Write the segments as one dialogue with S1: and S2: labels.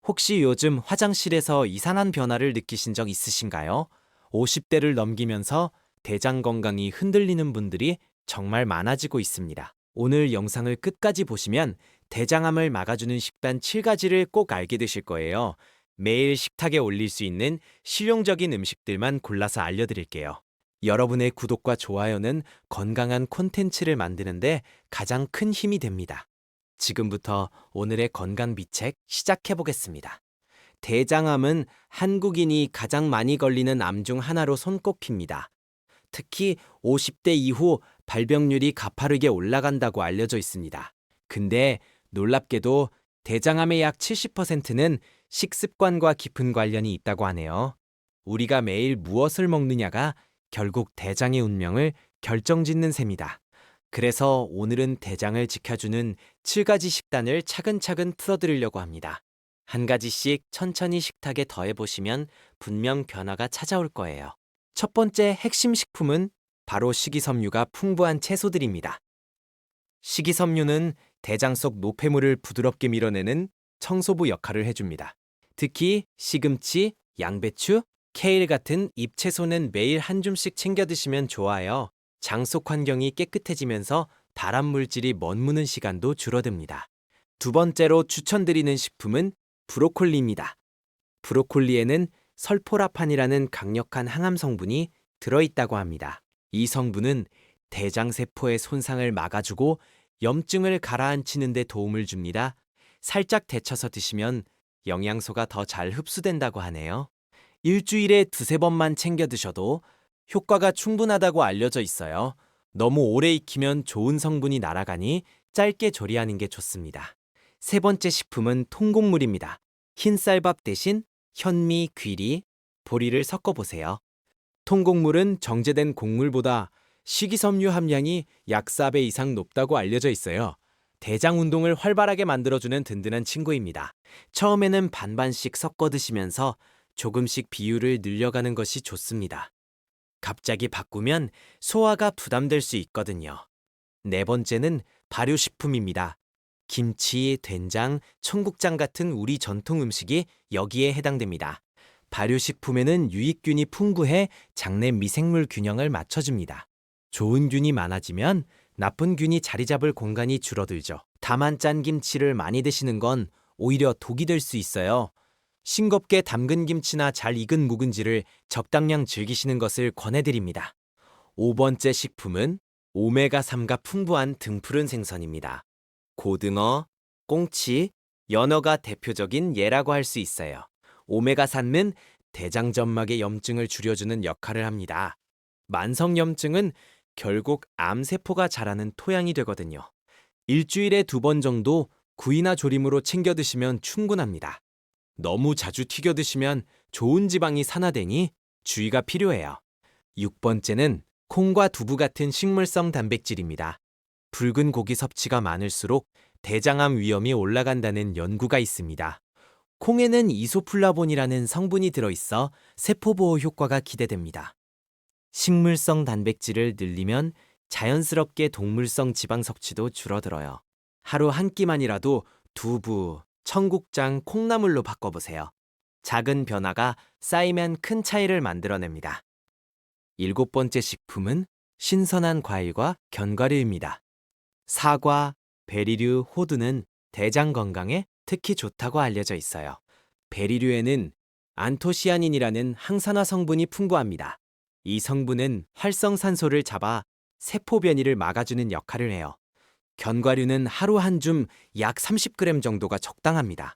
S1: 혹시 요즘 화장실에서 이상한 변화를 느끼신 적 있으신가요? 50대를 넘기면서 대장 건강이 흔들리는 분들이 정말 많아지고 있습니다. 오늘 영상을 끝까지 보시면 대장암을 막아주는 식단 7가지를 꼭 알게 되실 거예요. 매일 식탁에 올릴 수 있는 실용적인 음식들만 골라서 알려드릴게요. 여러분의 구독과 좋아요는 건강한 콘텐츠를 만드는데 가장 큰 힘이 됩니다. 지금부터 오늘의 건강 비책 시작해 보겠습니다. 대장암은 한국인이 가장 많이 걸리는 암 중 하나로 손꼽힙니다. 특히 50대 이후 발병률이 가파르게 올라간다고 알려져 있습니다. 근데 놀랍게도 대장암의 약 70%는 식습관과 깊은 관련이 있다고 하네요. 우리가 매일 무엇을 먹느냐가 결국 대장의 운명을 결정짓는 셈이다. 그래서 오늘은 대장을 지켜주는 7가지 식단을 차근차근 풀어드리려고 합니다. 한 가지씩 천천히 식탁에 더해보시면 분명 변화가 찾아올 거예요. 첫 번째 핵심 식품은 바로 식이섬유가 풍부한 채소들입니다. 식이섬유는 대장 속 노폐물을 부드럽게 밀어내는 청소부 역할을 해줍니다. 특히 시금치, 양배추, 케일 같은 잎채소는 매일 한 줌씩 챙겨 드시면 좋아요. 장 속 환경이 깨끗해지면서 발암 물질이 머무는 시간도 줄어듭니다. 두 번째로 추천드리는 식품은 브로콜리입니다. 브로콜리에는 설포라판이라는 강력한 항암 성분이 들어있다고 합니다. 이 성분은 대장세포의 손상을 막아주고 염증을 가라앉히는 데 도움을 줍니다. 살짝 데쳐서 드시면 영양소가 더 잘 흡수된다고 하네요. 일주일에 두세 번만 챙겨 드셔도 효과가 충분하다고 알려져 있어요. 너무 오래 익히면 좋은 성분이 날아가니 짧게 조리하는 게 좋습니다. 세 번째 식품은 통곡물입니다. 흰쌀밥 대신 현미, 귀리, 보리를 섞어보세요. 통곡물은 정제된 곡물보다 식이섬유 함량이 약 4배 이상 높다고 알려져 있어요. 대장 운동을 활발하게 만들어주는 든든한 친구입니다. 처음에는 반반씩 섞어 드시면서 조금씩 비율을 늘려가는 것이 좋습니다. 갑자기 바꾸면 소화가 부담될 수 있거든요. 네 번째는 발효식품입니다. 김치, 된장, 청국장 같은 우리 전통 음식이 여기에 해당됩니다. 발효식품에는 유익균이 풍부해 장내 미생물 균형을 맞춰줍니다. 좋은 균이 많아지면 나쁜 균이 자리 잡을 공간이 줄어들죠. 다만 짠 김치를 많이 드시는 건 오히려 독이 될 수 있어요. 싱겁게 담근 김치나 잘 익은 묵은지를 적당량 즐기시는 것을 권해드립니다. 5번째 식품은 오메가3가 풍부한 등푸른 생선입니다. 고등어, 꽁치, 연어가 대표적인 예라고 할 수 있어요. 오메가3는 대장점막의 염증을 줄여주는 역할을 합니다. 만성염증은 결국 암세포가 자라는 토양이 되거든요. 일주일에 2번 정도 구이나 조림으로 챙겨 드시면 충분합니다. 너무 자주 튀겨 드시면 좋은 지방이 산화되니 주의가 필요해요. 6번째는 콩과 두부 같은 식물성 단백질입니다. 붉은 고기 섭취가 많을수록 대장암 위험이 올라간다는 연구가 있습니다. 콩에는 이소플라본이라는 성분이 들어있어 세포보호 효과가 기대됩니다. 식물성 단백질을 늘리면 자연스럽게 동물성 지방 섭취도 줄어들어요. 하루 한 끼만이라도 두부, 청국장, 콩나물로 바꿔보세요. 작은 변화가 쌓이면 큰 차이를 만들어냅니다. 7번째 식품은 신선한 과일과 견과류입니다. 사과, 베리류, 호두는 대장 건강에 특히 좋다고 알려져 있어요. 베리류에는 안토시아닌이라는 항산화 성분이 풍부합니다. 이 성분은 활성산소를 잡아 세포 변이를 막아주는 역할을 해요. 견과류는 하루 한 줌 약 30g 정도가 적당합니다.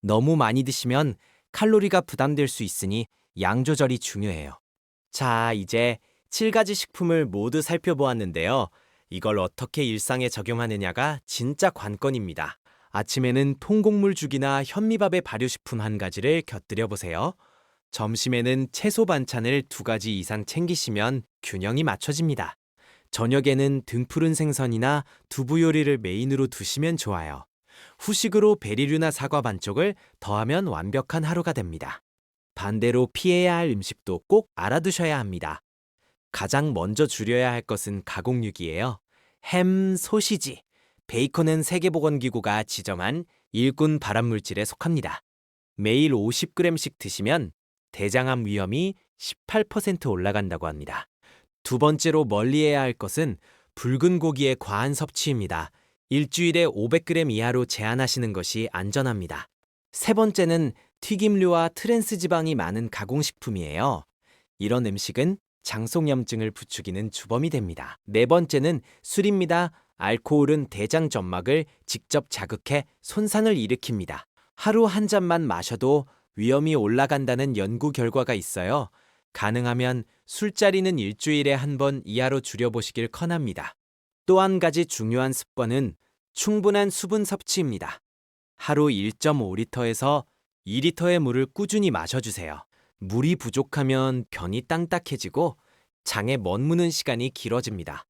S1: 너무 많이 드시면 칼로리가 부담될 수 있으니 양 조절이 중요해요. 자, 이제 7가지 식품을 모두 살펴보았는데요. 이걸 어떻게 일상에 적용하느냐가 진짜 관건입니다. 아침에는 통곡물죽이나 현미밥에 발효식품 한 가지를 곁들여 보세요. 점심에는 채소 반찬을 2가지 이상 챙기시면 균형이 맞춰집니다. 저녁에는 등푸른 생선이나 두부 요리를 메인으로 두시면 좋아요. 후식으로 베리류나 사과 반쪽을 더하면 완벽한 하루가 됩니다. 반대로 피해야 할 음식도 꼭 알아두셔야 합니다. 가장 먼저 줄여야 할 것은 가공육이에요. 햄, 소시지, 베이컨은 세계보건기구가 지정한 일군 발암물질에 속합니다. 매일 50g씩 드시면 대장암 위험이 18% 올라간다고 합니다. 두 번째로 멀리해야 할 것은 붉은 고기의 과한 섭취입니다. 일주일에 500g 이하로 제한하시는 것이 안전합니다. 세 번째는 튀김류와 트랜스 지방이 많은 가공식품이에요. 이런 음식은 장속염증을 부추기는 주범이 됩니다. 네 번째는 술입니다. 알코올은 대장 점막을 직접 자극해 손상을 일으킵니다. 하루 한 잔만 마셔도 위험이 올라간다는 연구 결과가 있어요. 가능하면 술자리는 일주일에 한 번 이하로 줄여보시길 권합니다. 또 한 가지 중요한 습관은 충분한 수분 섭취입니다. 하루 1.5리터에서 2리터의 물을 꾸준히 마셔주세요. 물이 부족하면 변이 딱딱해지고 장에 머무는 시간이 길어집니다.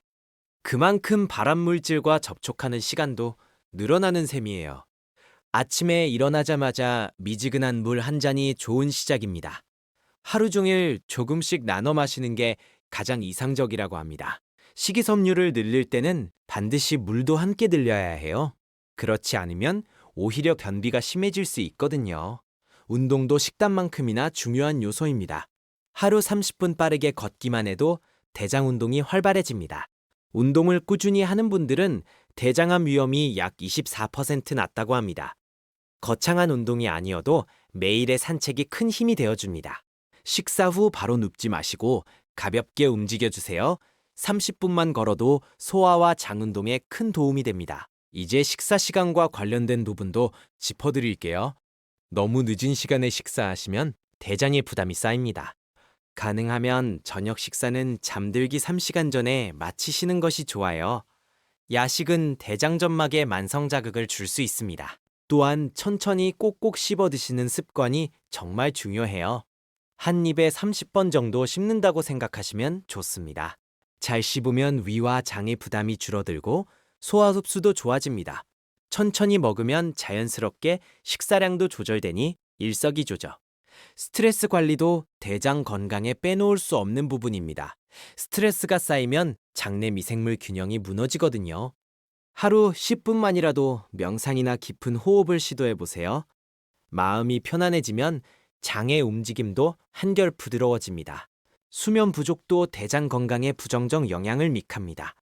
S1: 그만큼 발암물질과 접촉하는 시간도 늘어나는 셈이에요. 아침에 일어나자마자 미지근한 물 한 잔이 좋은 시작입니다. 하루 종일 조금씩 나눠 마시는 게 가장 이상적이라고 합니다. 식이섬유를 늘릴 때는 반드시 물도 함께 늘려야 해요. 그렇지 않으면 오히려 변비가 심해질 수 있거든요. 운동도 식단만큼이나 중요한 요소입니다. 하루 30분 빠르게 걷기만 해도 대장 운동이 활발해집니다. 운동을 꾸준히 하는 분들은 대장암 위험이 약 24% 낮다고 합니다. 거창한 운동이 아니어도 매일의 산책이 큰 힘이 되어줍니다. 식사 후 바로 눕지 마시고 가볍게 움직여주세요. 30분만 걸어도 소화와 장 운동에 큰 도움이 됩니다. 이제 식사 시간과 관련된 부분도 짚어드릴게요. 너무 늦은 시간에 식사하시면 대장에 부담이 쌓입니다. 가능하면 저녁 식사는 잠들기 3시간 전에 마치시는 것이 좋아요. 야식은 대장 점막에 만성 자극을 줄 수 있습니다. 또한 천천히 꼭꼭 씹어 드시는 습관이 정말 중요해요. 한 입에 30번 정도 씹는다고 생각하시면 좋습니다. 잘 씹으면 위와 장의 부담이 줄어들고 소화 흡수도 좋아집니다. 천천히 먹으면 자연스럽게 식사량도 조절되니 일석이조죠. 스트레스 관리도 대장 건강에 빼놓을 수 없는 부분입니다. 스트레스가 쌓이면 장내 미생물 균형이 무너지거든요. 하루 10분만이라도 명상이나 깊은 호흡을 시도해 보세요. 마음이 편안해지면 장의 움직임도 한결 부드러워집니다. 수면 부족도 대장 건강에 부정적 영향을 미합니다.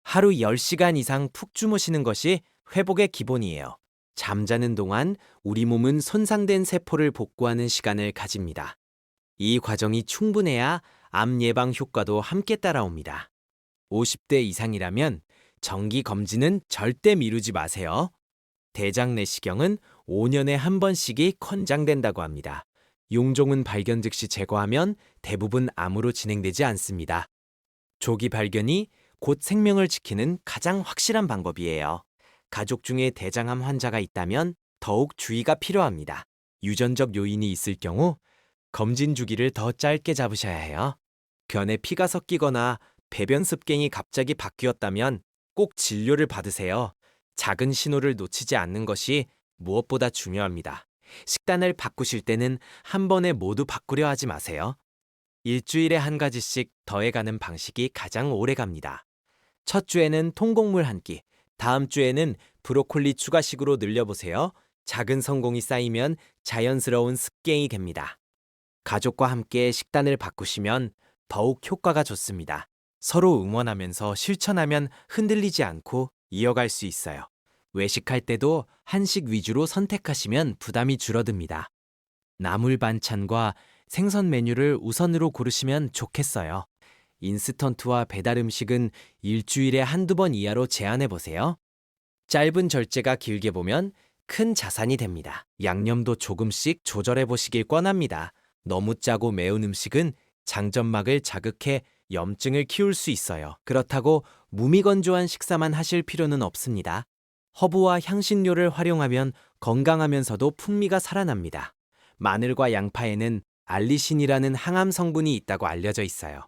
S1: 하루 10시간 이상 푹 주무시는 것이 회복의 기본이에요. 잠자는 동안 우리 몸은 손상된 세포를 복구하는 시간을 가집니다. 이 과정이 충분해야 암 예방 효과도 함께 따라옵니다. 50대 이상이라면 정기 검진은 절대 미루지 마세요. 대장 내시경은 5년에 한 번씩이 권장된다고 합니다. 용종은 발견 즉시 제거하면 대부분 암으로 진행되지 않습니다. 조기 발견이 곧 생명을 지키는 가장 확실한 방법이에요. 가족 중에 대장암 환자가 있다면 더욱 주의가 필요합니다. 유전적 요인이 있을 경우 검진 주기를 더 짧게 잡으셔야 해요. 변에 피가 섞이거나 배변 습경이 갑자기 바뀌었다면 꼭 진료를 받으세요. 작은 신호를 놓치지 않는 것이 무엇보다 중요합니다. 식단을 바꾸실 때는 한 번에 모두 바꾸려 하지 마세요. 일주일에 한 가지씩 더해가는 방식이 가장 오래 갑니다. 첫 주에는 통곡물 한 끼, 다음 주에는 브로콜리 추가식으로 늘려보세요. 작은 성공이 쌓이면 자연스러운 습관이 됩니다. 가족과 함께 식단을 바꾸시면 더욱 효과가 좋습니다. 서로 응원하면서 실천하면 흔들리지 않고 이어갈 수 있어요. 외식할 때도 한식 위주로 선택하시면 부담이 줄어듭니다. 나물 반찬과 생선 메뉴를 우선으로 고르시면 좋겠어요. 인스턴트와 배달 음식은 일주일에 한두 번 이하로 제한해 보세요. 짧은 절제가 길게 보면 큰 자산이 됩니다. 양념도 조금씩 조절해 보시길 권합니다. 너무 짜고 매운 음식은 장점막을 자극해 염증을 키울 수 있어요. 그렇다고 무미건조한 식사만 하실 필요는 없습니다. 허브와 향신료를 활용하면 건강하면서도 풍미가 살아납니다. 마늘과 양파에는 알리신이라는 항암 성분이 있다고 알려져 있어요.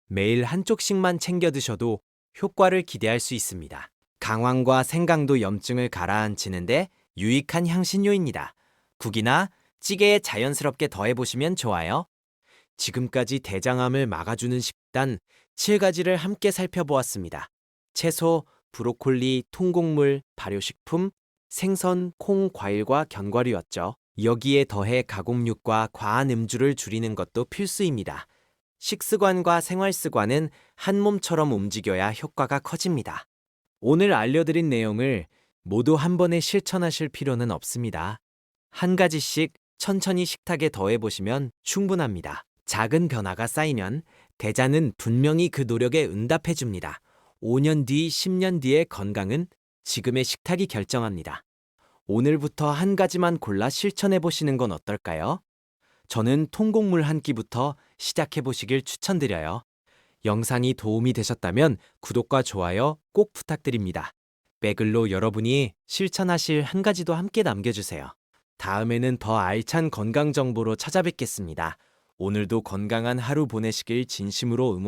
S1: 매일 한쪽씩만 챙겨 드셔도 효과를 기대할 수 있습니다. 강황과 생강도 염증을 가라앉히는데 유익한 향신료입니다. 국이나 찌개에 자연스럽게 더해보시면 좋아요. 지금까지 대장암을 막아주는 식단 7가지를 함께 살펴보았습니다. 채소, 브로콜리, 통곡물, 발효식품, 생선, 콩, 과일과 견과류였죠. 여기에 더해 가공육과 과한 음주를 줄이는 것도 필수입니다. 식습관과 생활습관은 한 몸처럼 움직여야 효과가 커집니다. 오늘 알려드린 내용을 모두 한 번에 실천하실 필요는 없습니다. 한 가지씩 천천히 식탁에 더해보시면 충분합니다. 작은 변화가 쌓이면 대자는 분명히 그 노력에 응답해줍니다. 5년 뒤, 10년 뒤의 건강은 지금의 식탁이 결정합니다. 오늘부터 한 가지만 골라 실천해보시는 건 어떨까요? 저는 통곡물 한 끼부터 시작해보시길 추천드려요. 영상이 도움이 되셨다면 구독과 좋아요 꼭 부탁드립니다. 백글로 여러분이 실천하실 한 가지도 함께 남겨주세요. 다음에는 더 알찬 건강 정보로 찾아뵙겠습니다. 오늘도 건강한 하루 보내시길 진심으로 응원